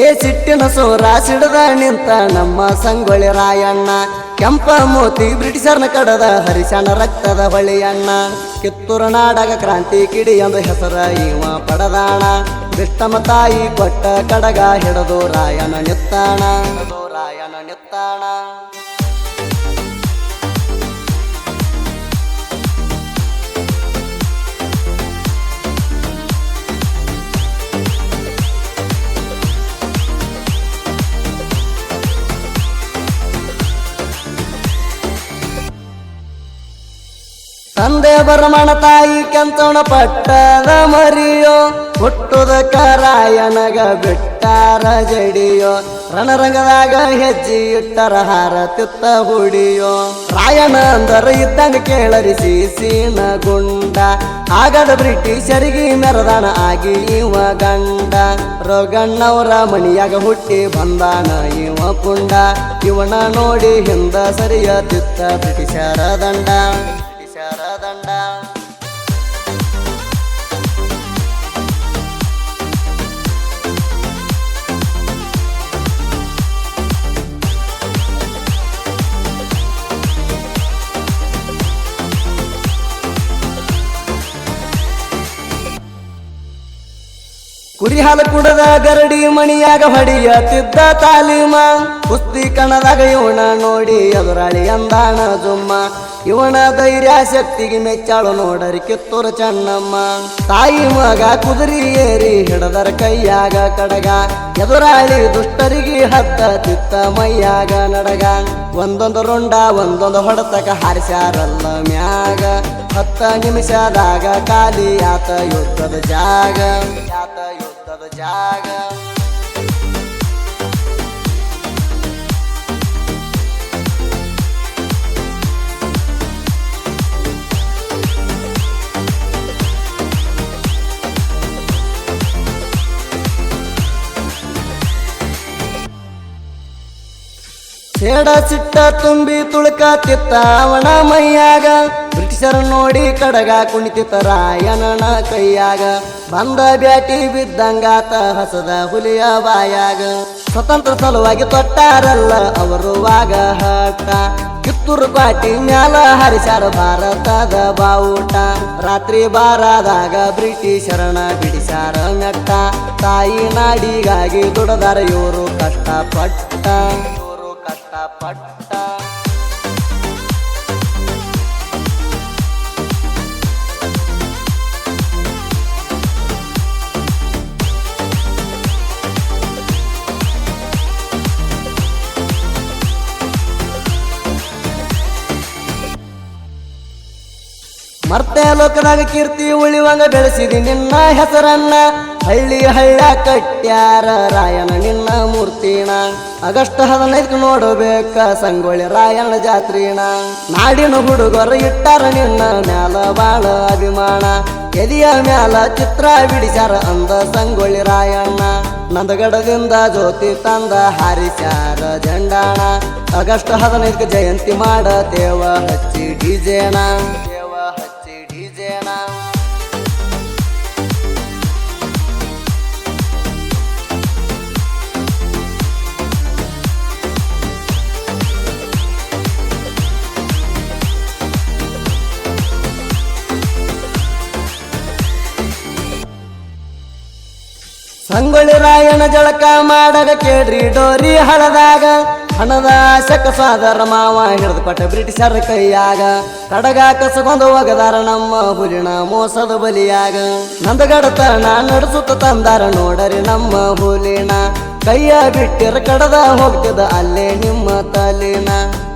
ಏ ಸಿಟ್ಟಿನ ಸೋರ ಸಿಡದ ನಿಂತ ನಮ್ಮ ಸಂಗೊಳ್ಳಿ ರಾಯಣ್ಣ, ಕೆಂಪ ಮೋತಿ ಬ್ರಿಟಿಷರ್ನ ಕಡದ ಹರಿಶನ ರಕ್ತದ ಹೊಳಿಯಣ್ಣ. ಕಿತ್ತೂರು ನಾಡಗ ಕ್ರಾಂತಿ ಕಿಡಿ ಎಂದು ಹೆಸರ ಇವ ಪಡದಾಣ, ಬಿಷ್ಟಮ ತಾಯಿ ಕೊಟ್ಟ ಕಡಗ ಹಿಡದು ರಾಯನ ನಿತ್ತಾಣ. ತಂದೆ ಬರಮಣ ತಾಯಿ ಕೆಂಚವಣ ಪಟ್ಟದ ಮರಿಯೋ, ಹುಟ್ಟುದ ರಾಯನಗ ಬಿಟ್ಟಾರ ಜಡಿಯೋ. ರಣರಂಗದಾಗ ಹೆಜ್ಜೆ ಇಟ್ಟರ ಹಾರತಿತ್ತ ಹುಡಿಯೋ. ರಾಯಣ ಅಂದರ ಇದ್ದಂಗ ಕೇಳರಿಸಿ ಸೀನ ಗುಂಡ, ಆಗದ ಬ್ರಿಟಿಷರಿಗೆ ಮೆರದಾನ ಆಗಿ ಇವ ಗಂಡ. ರೋಗಣ್ಣವರ ಮಣಿಯಾಗ ಹುಟ್ಟಿ ಬಂದಾನ ಇವ ಪುಂಡ, ಇವನ ನೋಡಿ ಹಿಂದ ಸರಿಯತಿತ್ತ ಬ್ರಿಟಿಷರ ದಂಡ. ಕುರಿ ಹಾಲು ಕುಡದ ಗರಡಿ ಮಣಿಯಾಗ ಹೊಡಿಯತಿದ್ದ ತಾಲೀಮ, ಕುಸ್ತಿ ಕಣದಾಗ ಇವನ ನೋಡಿ ಎದುರಾಳಿ ಅಂದಾಣ ಜುಮ್ಮ. ಇವನ ಧೈರ್ಯ ಶಕ್ತಿಗೆ ಮೆಚ್ಚಾಳು ನೋಡರಿ ಕಿತ್ತೂರು ಚೆನ್ನಮ್ಮ. ತಾಯಿ ಮಗ ಕುದುರಿ ಏರಿ ಹಿಡದರ ಕೈಯಾಗ ಕಡಗ, ಎದುರಾಳಿ ದುಷ್ಟರಿಗೆ ಹತ್ತತಿತ್ತ ಮೈಯಾಗ ನಡಗ. ಒಂದೊಂದು ರುಂಡ ಒಂದೊಂದು ಹೊಡೆತಕ ಹಾರಿಸ್ಯಾರಲ್ಲ ಮ್ಯಾಗ, 10 ನಿಮಿಷದಾಗ ಖಾಲಿ ಆತ ಯುದ್ಧದ ಜಾಗ. ಸೇಡ ಸಿಟ್ಟ ತುಂಬಿ ತುಳುಕತಿತ್ತ ಅವನ ಮೈಯಾಗ, ಬ್ರಿಟಿಷರ್ ನೋಡಿ ಕಡಗ ಕುಣಿತಿತ್ತ ರಾಯಣನ ಕೈಯಾಗ. ಬಂದ ಬ್ಯಾಟಿ ಬಿದ್ದಂಗಾತ ಹಸದ ಹುಲಿಯ ಬಾಯಾಗ, ಸ್ವತಂತ್ರ ಸಲುವಾಗಿ ತೊಟ್ಟಾರಲ್ಲ ಅವರು ವಾಗ ಹಟ್ಟ. ಕಿತ್ತೂರು ಪಾಟಿ ಮ್ಯಾಲ ಹರಿಸಾರ ಭಾರತದ ಬಾವುಟ, ರಾತ್ರಿ ಬಾರದಾಗ ಬ್ರಿಟಿಷರನ ಬಿಡಿಸಾರ ಮೆಟ್ಟ. ತಾಯಿ ನಾಡಿಗಾಗಿ ದುಡದಾರ ಇವರು ಕಷ್ಟಪಟ್ಟ. ಮರ್ತೆ ಲೋಕದಾಗ ಕೀರ್ತಿ ಉಳಿವಂಗ ಬೆಳೆಸಿದಿ ನಿನ್ನ ಹೆಸರನ್ನ, ಹಳ್ಳಿ ಹಳ್ಳ ಕಟ್ಟ್ಯಾರ ರಾಯನ ನಿನ್ನ ಮೂರ್ತಿನ. ಆಗಸ್ಟ್ 15 ನೋಡಬೇಕ ಸಂಗೊಳ್ಳಿ ರಾಯನ ಜಾತ್ರಿನ. ನಾಡಿನ ಹುಡುಗರು ಇಟ್ಟಾರ ನಿನ್ನ ಮ್ಯಾಲ ಬಾಳ ಅಭಿಮಾನ, ಎದಿಯ ಮ್ಯಾಲ ಚಿತ್ರ ಬಿಡಿಸ್ಯಾರ ಅಂದ ಸಂಗೊಳ್ಳಿ ರಾಯಣ್ಣ. ನಂದಗಡದಿಂದ ಜ್ಯೋತಿ ತಂದ ಹಾರಿಸ್ಯಾರ ಜಂಡಾಣ, ಆಗಸ್ಟ್ 15 ಜಯಂತಿ ಮಾಡತೇವ ಹಚ್ಚಿ ಡಿಜೆನ. ಸಂಗೊಳ್ಳಿ ರಾಯನ ಜಳಕ ಮಾಡಗ ಕೇಳ್ರಿ ಡೋರಿ ಹಳದಾಗ, ಹಣದ ಆಶಕ ಸಾದರ ಮಾವ ಹಿಡಿದು ಕೊಟ್ಟ ಬ್ರಿಟಿಷರ ಕೈಯಾಗ. ಕಡಗ ಕಸಗೊಂದು ಒಗದಾರ ನಮ್ಮ ಹುಲಿನ ಮೋಸದ ಬಲಿಯಾಗ. ನಂದಗಡತನ ನಡೆಸುತ್ತ ತಂದಾರ ನೋಡರಿ ನಮ್ಮ ಹುಲಿನ, ಕೈಯ ಬಿಟ್ಟಿರ ಕಡದ ಹೋಗ್ತಿದ ಅಲ್ಲೇ ನಿಮ್ಮ ತಲಿನ.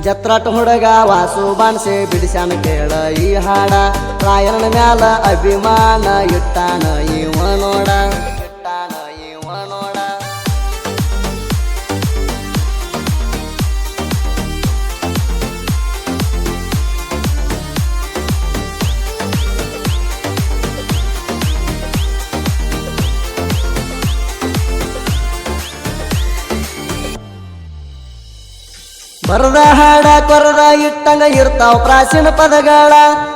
ಜತ್ರಾಟ ಹುಡುಗ ವಾಸು ಬಾಣಸೆ ಬಿಡಿಸ್ಯಾನ ಕೇಳ ಈ ಹಾಡ, ರಾಯನ ಮ್ಯಾಲ ಅಭಿಮಾನ ಇಟ್ಟಾನ ಇವ ನೋಡ. ಬರದ ಹಾಡ ಕೊರದ ಇಟ್ಟಂಗ ಇರ್ತಾವ ಪ್ರಾಚೀನ ಪದಗಳ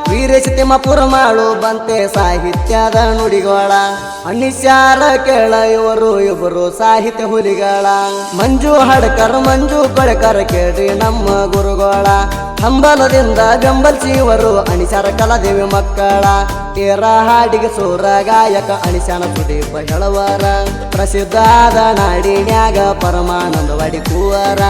ವೀರೇಶ ತಿಮ್ಮಪುರ ಮಾಡು ಬಂತೆ ಸಾಹಿತ್ಯದ ನುಡಿಗೋಳ ಅನಿಶ್ಚಾರ ಕೇಳ ಇವರು ಸಾಹಿತ್ಯ ಹುಲಿಗಳ ಮಂಜು ಹಡಕರ್ ಮಂಜು ಕೊಳಕರ ಕೇಳ್ರಿ ನಮ್ಮ ಗುರುಗೋಳ ಹಂಬಲದಿಂದ ಬೆಂಬಲಿಸಿ ಇವರು ಅಣಿಸಾರ ಕಲಾದೇವಿ ಮಕ್ಕಳ ತೇರ ಹಾಡಿಗೆ ಸೂರ ಗಾಯಕ ಅಣಿಸಾನ ಸುದೀಪ ಹೇಳುವರ ಪ್ರಸಿದ್ಧಾದ ನಾಡಿನ್ಯಾಗ ಪರಮಾನಂದ ವಡಿ ಕೂವರ